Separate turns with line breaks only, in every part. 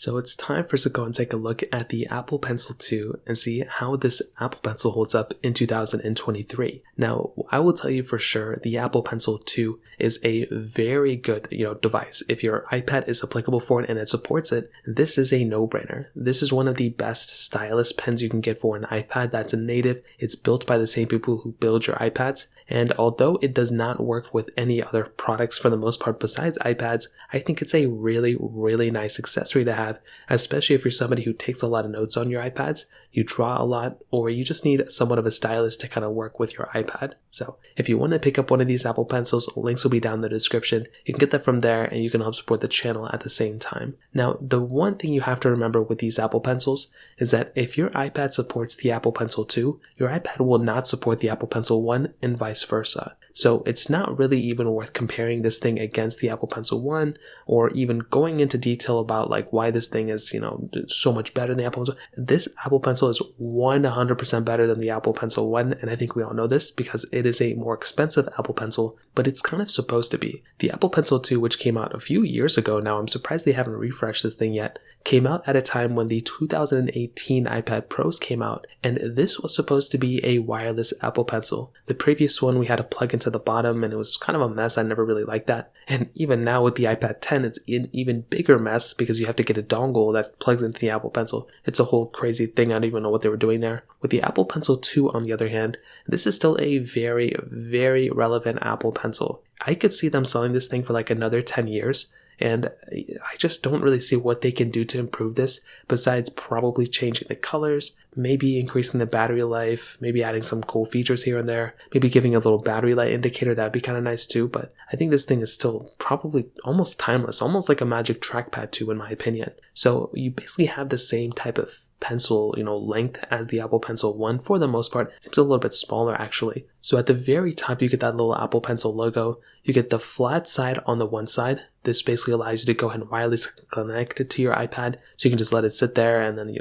So it's time for us to go and take a look at the Apple Pencil 2 and see how this Apple Pencil holds up in 2023. Now, I will tell you for sure the Apple Pencil 2 is a very good, device. If your iPad is applicable for it and it supports it, this is a no-brainer. This is one of the best stylus pens you can get for an iPad that's a native. It's built by the same people who build your iPads. And although it does not work with any other products for the most part besides iPads, I think it's a really, really nice accessory to have, especially if you're somebody who takes a lot of notes on your iPads, you draw a lot, or you just need somewhat of a stylus to kind of work with your iPad. So if you want to pick up one of these Apple Pencils, links will be down in the description. You can get that from there and you can help support the channel at the same time. Now, the one thing you have to remember with these Apple Pencils is that if your iPad supports the Apple Pencil 2, your iPad will not support the Apple Pencil 1 and vice versa. So it's not really even worth comparing this thing against the Apple Pencil 1 or even going into detail about why this thing is, so much better than the Apple Pencil. This Apple Pencil is 100% better than the Apple Pencil 1, and I think we all know this because it is a more expensive Apple Pencil, but it's kind of supposed to be. The Apple Pencil 2, which came out a few years ago now, I'm surprised they haven't refreshed this thing yet, came out at a time when the 2018 iPad Pros came out, and this was supposed to be a wireless Apple Pencil. The previous one, we had to plug into the bottom, and it was kind of a mess. I never really liked that. And even now with the iPad 10, it's an even bigger mess because you have to get a dongle that plugs into the Apple Pencil. It's a whole crazy thing. I don't even know what they were doing there. With the Apple Pencil 2, on the other hand, this is still a very, very relevant Apple Pencil. I could see them selling this thing for another 10 years. And I just don't really see what they can do to improve this besides probably changing the colors, maybe increasing the battery life, maybe adding some cool features here and there, maybe giving a little battery light indicator. That'd be kind of nice too. But I think this thing is still probably almost timeless, almost like a Magic Trackpad 2 in my opinion. So you basically have the same type of pencil, length as the Apple Pencil 1 for the most part. It seems a little bit smaller actually. So at the very top, you get that little Apple Pencil logo. You get the flat side on the one side. This basically allows you to go ahead and wirelessly connect it to your iPad. So you can just let it sit there and then,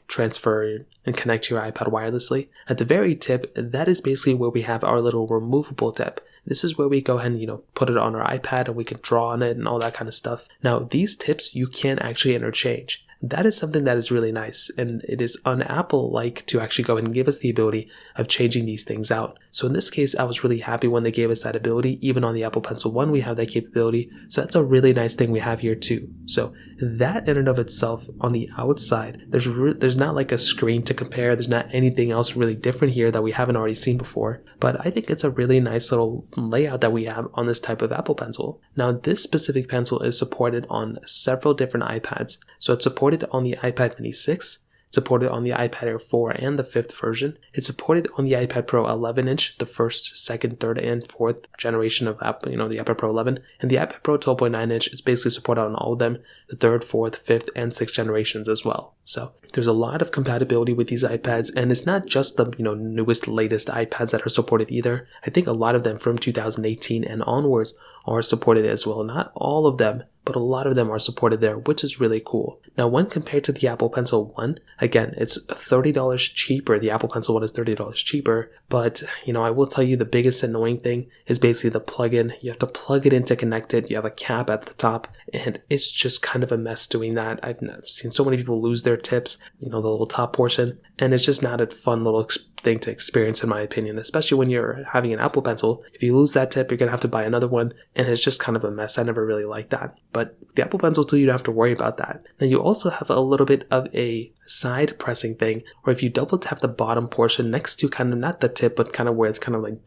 transfer and connect to your iPad wirelessly. At the very tip, that is basically where we have our little removable tip. This is where we go ahead and, put it on our iPad and we can draw on it and all that kind of stuff. Now, these tips you can actually interchange. That is something that is really nice, and it is un-Apple-like to actually go ahead and give us the ability of changing these things out. So in this case, I was really happy when they gave us that ability. Even on the Apple Pencil 1, we have that capability. So that's a really nice thing we have here too. So that in and of itself, on the outside, there's not like a screen to compare. There's not anything else really different here that we haven't already seen before. But I think it's a really nice little layout that we have on this type of Apple Pencil. Now, this specific pencil is supported on several different iPads. So it's supported on the iPad Mini 6, it's supported on the iPad Air 4 and the 5th version. It's supported on the iPad Pro 11-inch, the 1st, 2nd, 3rd, and 4th generation of Apple, the iPad Pro 11. And the iPad Pro 12.9-inch is basically supported on all of them, the 3rd, 4th, 5th, and 6th generations as well. So there's a lot of compatibility with these iPads, and it's not just the newest, latest iPads that are supported either. I think a lot of them from 2018 and onwards are supported as well. Not all of them, but a lot of them are supported there, which is really cool. Now, when compared to the Apple Pencil 1, again, it's $30 cheaper. The Apple Pencil 1 is $30 cheaper, but, I will tell you the biggest annoying thing is basically the plug-in. You have to plug it in to connect it. You have a cap at the top, and it's just kind of a mess doing that. I've seen so many people lose their tips, the little top portion, and it's just not a fun little thing to experience in my opinion, especially when you're having an Apple Pencil. If you lose that tip, you're going to have to buy another one, and it's just kind of a mess. I never really liked that. But the Apple Pencil 2, you don't have to worry about that. Now, you also have a little bit of a side pressing thing, where if you double tap the bottom portion next to kind of not the tip, but kind of where it's kind of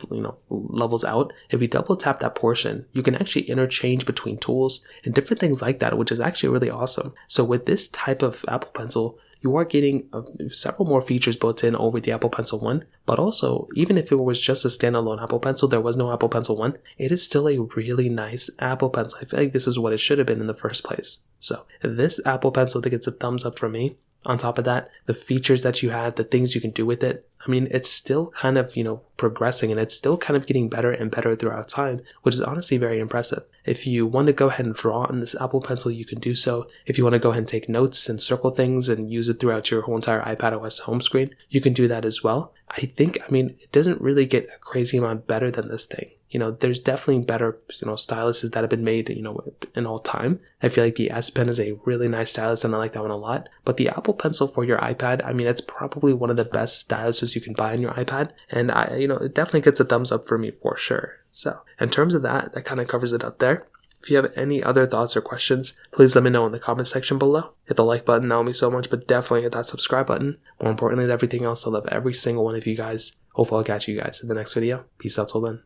levels out, if you double tap that portion, you can actually interchange between tools and different things like that, which is actually really awesome. So with this type of Apple Pencil, you are getting several more features built in over the Apple Pencil 1, but also, even if it was just a standalone Apple Pencil, there was no Apple Pencil 1, it is still a really nice Apple Pencil. I feel like this is what it should have been in the first place. So this Apple Pencil, I think it's a thumbs up from me. On top of that, the features that you have, the things you can do with it, I mean, it's still kind of, progressing, and it's still kind of getting better and better throughout time, which is honestly very impressive. If you want to go ahead and draw on this Apple Pencil, you can do so. If you want to go ahead and take notes and circle things and use it throughout your whole entire iPadOS home screen, you can do that as well. I mean, it doesn't really get a crazy amount better than this thing. There's definitely better, styluses that have been made, in all time. I feel like the S Pen is a really nice stylus, and I like that one a lot. But the Apple Pencil for your iPad, I mean, it's probably one of the best styluses you can buy on your iPad. And it definitely gets a thumbs up for me for sure. So in terms of that kind of covers it up there. If you have any other thoughts or questions, please let me know in the comment section below. Hit the like button, that would mean so much, but definitely hit that subscribe button. More importantly than everything else, I love every single one of you guys. Hopefully I'll catch you guys in the next video. Peace out till then.